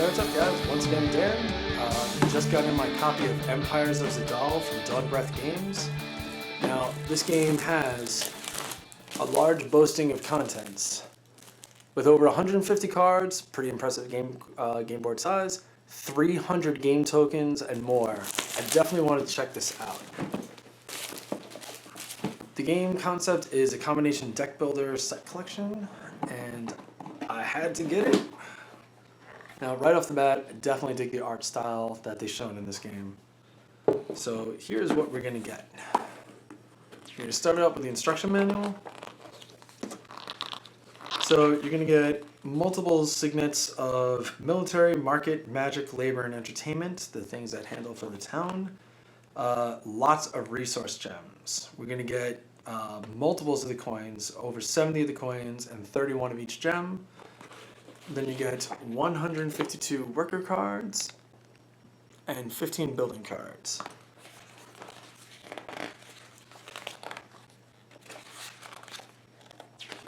Hey, what's up, guys? Once again, Dan. Just got in my copy of Empires of Zidal from Dog Breath Games. Now, this game has a large boasting of contents. With over 150 cards, pretty impressive game board size, 300 game tokens, and more. I definitely wanted to check this out. The game concept is a combination deck builder set collection, and I had to get it. Now, right off the bat, I definitely dig the art style that they've shown in this game. So here's what we're going to get. We're going to start out with the instruction manual. So you're going to get multiple signets of military, market, magic, labor, and entertainment, the things that handle for the town. Lots of resource gems. We're going to get multiples of the coins, over 70 of the coins, and 31 of each gem. Then you get 152 worker cards and 15 building cards.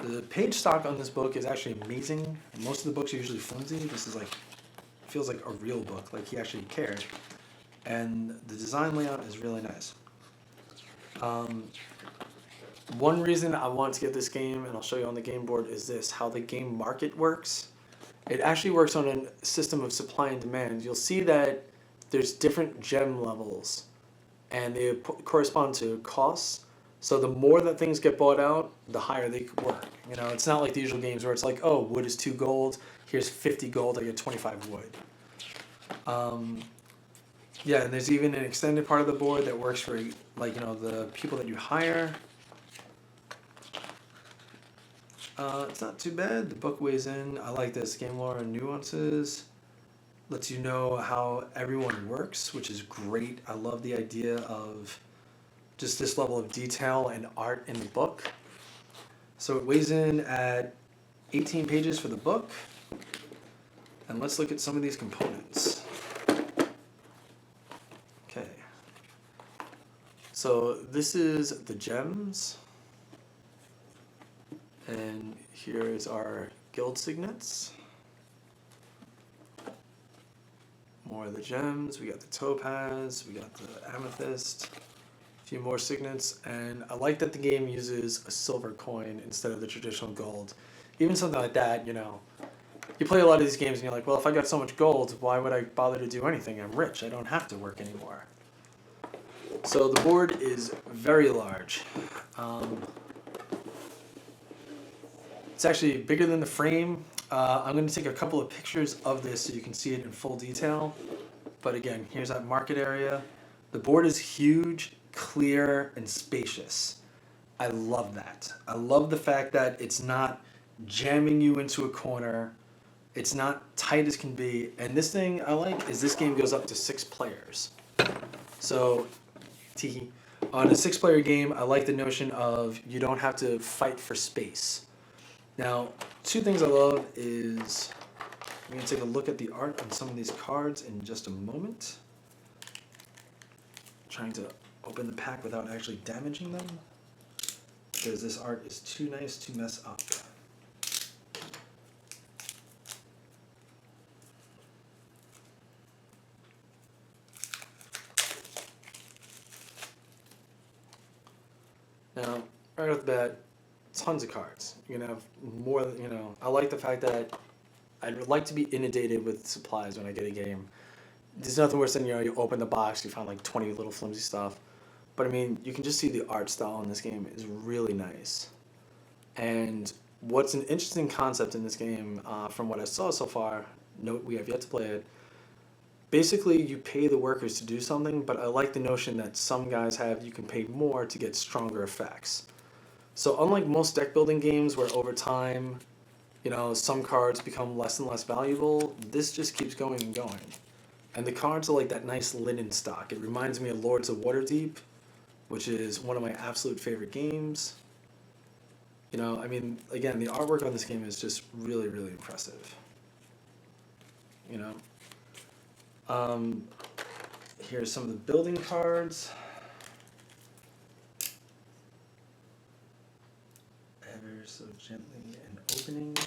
The page stock on this book is actually amazing. Most of the books are usually flimsy. This is feels like a real book, like he actually cared. And the design layout is really nice. One reason I want to get this game, and I'll show you on the game board, is this, how the game market works. It actually works on a system of supply and demand. You'll see that there's different gem levels, and they correspond to costs. So the more that things get bought out, the higher they work. You know, it's not like the usual games where it's like, oh, wood is 2 gold, here's 50 gold, I get 25 wood. Yeah, and there's even an extended part of the board that works for, like, you know, the people that you hire. It's not too bad. The book weighs in. I like this. Game lore and nuances. Lets you know how everyone works, which is great. I love the idea of just this level of detail and art in the book. So it weighs in at 18 pages for the book. And let's look at some of these components. Okay. So this is the gems. And here is our guild signets. More of the gems. We got the topaz. We got the amethyst. A few more signets. And I like that the game uses a silver coin instead of the traditional gold. Even something like that, you know. You play a lot of these games and you're like, well, if I got so much gold, why would I bother to do anything? I'm rich. I don't have to work anymore. So the board is very large. It's actually bigger than the frame. I'm going to take a couple of pictures of this so you can see it in full detail. But again, here's that market area. The board is huge, clear, and spacious. I love that. I love the fact that it's not jamming you into a corner. It's not tight as can be. And this thing I like is this game goes up to 6 players. So, on a 6-player game, I like the notion of you don't have to fight for space. Now, 2 things I love is, I'm going to take a look at the art on some of these cards in just a moment. Trying to open the pack without actually damaging them, because this art is too nice to mess up. Now, right off the bat, tons of cards. You're going to have more, you know, I like the fact that I'd like to be inundated with supplies when I get a game. There's nothing worse than, you know, you open the box, you find like 20 little flimsy stuff. But I mean, you can just see the art style in this game is really nice. And what's an interesting concept in this game, from what I saw so far, note we have yet to play it, basically you pay the workers to do something, but I like the notion that some guys have you can pay more to get stronger effects. So unlike most deck building games where over time, you know, some cards become less and less valuable, this just keeps going and going. And the cards are like that nice linen stock. It reminds me of Lords of Waterdeep, which is one of my absolute favorite games. You know, I mean, again, the artwork on this game is just really, really impressive. You know? Here's some of the building cards. Ever so gently and opening.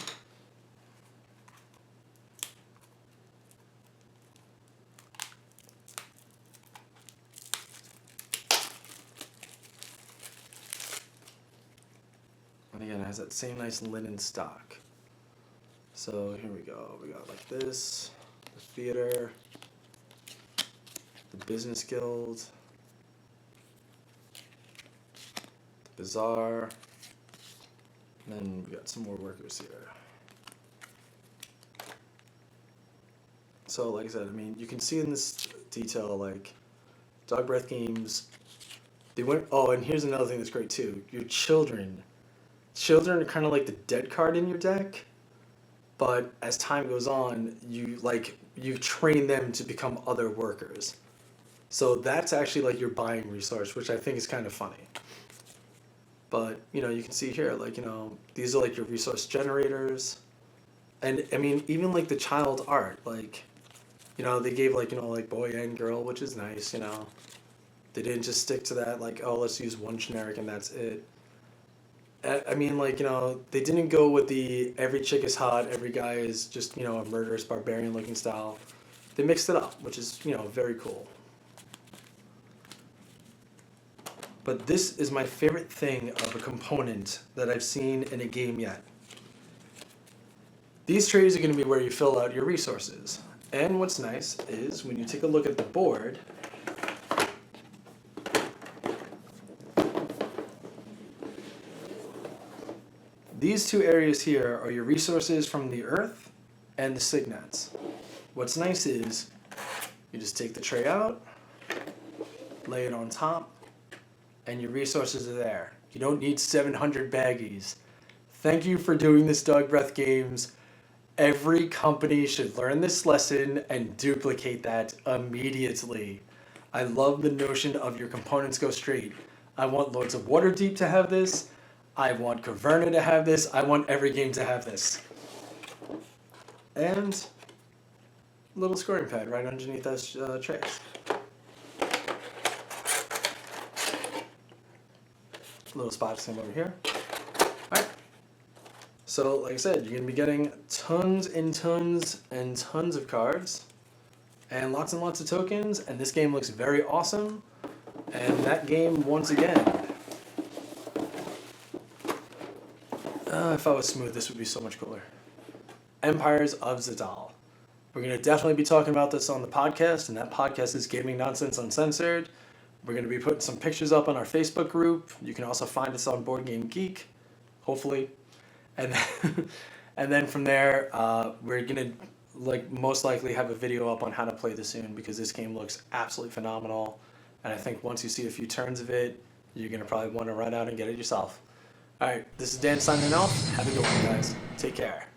And again, it has that same nice linen stock. So here we go. We got like this, the theater, the business guild, the bazaar, and then we got some more workers here. So like I said, I mean, you can see in this detail, like, Dog Breath Games, they went, oh, and here's another thing that's great too. Your children are kind of like the dead card in your deck, but as time goes on, you train them to become other workers. So that's actually like your buying resource, which I think is kind of funny. But, you know, you can see here, like, you know, these are like your resource generators. And I mean, even like the child art, like, you know, they gave like, you know, like boy and girl, which is nice, you know. They didn't just stick to that, like, oh, let's use one generic and that's it. I mean, like, you know, they didn't go with the every chick is hot, every guy is just, you know, a murderous barbarian looking style. They mixed it up, which is, you know, very cool. But this is my favorite thing of a component that I've seen in a game yet. These trays are going to be where you fill out your resources. And what's nice is when you take a look at the board, these two areas here are your resources from the earth and the signets. What's nice is you just take the tray out, lay it on top, and your resources are there. You don't need 700 baggies. Thank you for doing this, Dog Breath Games. Every company should learn this lesson and duplicate that immediately. I love the notion of your components go straight. I want Lords of Waterdeep to have this. I want Caverna to have this. I want every game to have this. And a little scoring pad right underneath those trays. Little spot same over here. Alright. So, like I said, you're going to be getting tons and tons and tons of cards. And lots of tokens. And this game looks very awesome. And that game, once again, if I was smooth, this would be so much cooler. Empires of Zidal. We're going to definitely be talking about this on the podcast, and that podcast is Gaming Nonsense Uncensored. We're going to be putting some pictures up on our Facebook group. You can also find us on Board Game Geek, hopefully. And then, and then from there, we're going to most likely have a video up on how to play this soon, because this game looks absolutely phenomenal. And I think once you see a few turns of it, you're going to probably want to run out and get it yourself. All right, this is Dan signing off. Have a good one, guys. Take care.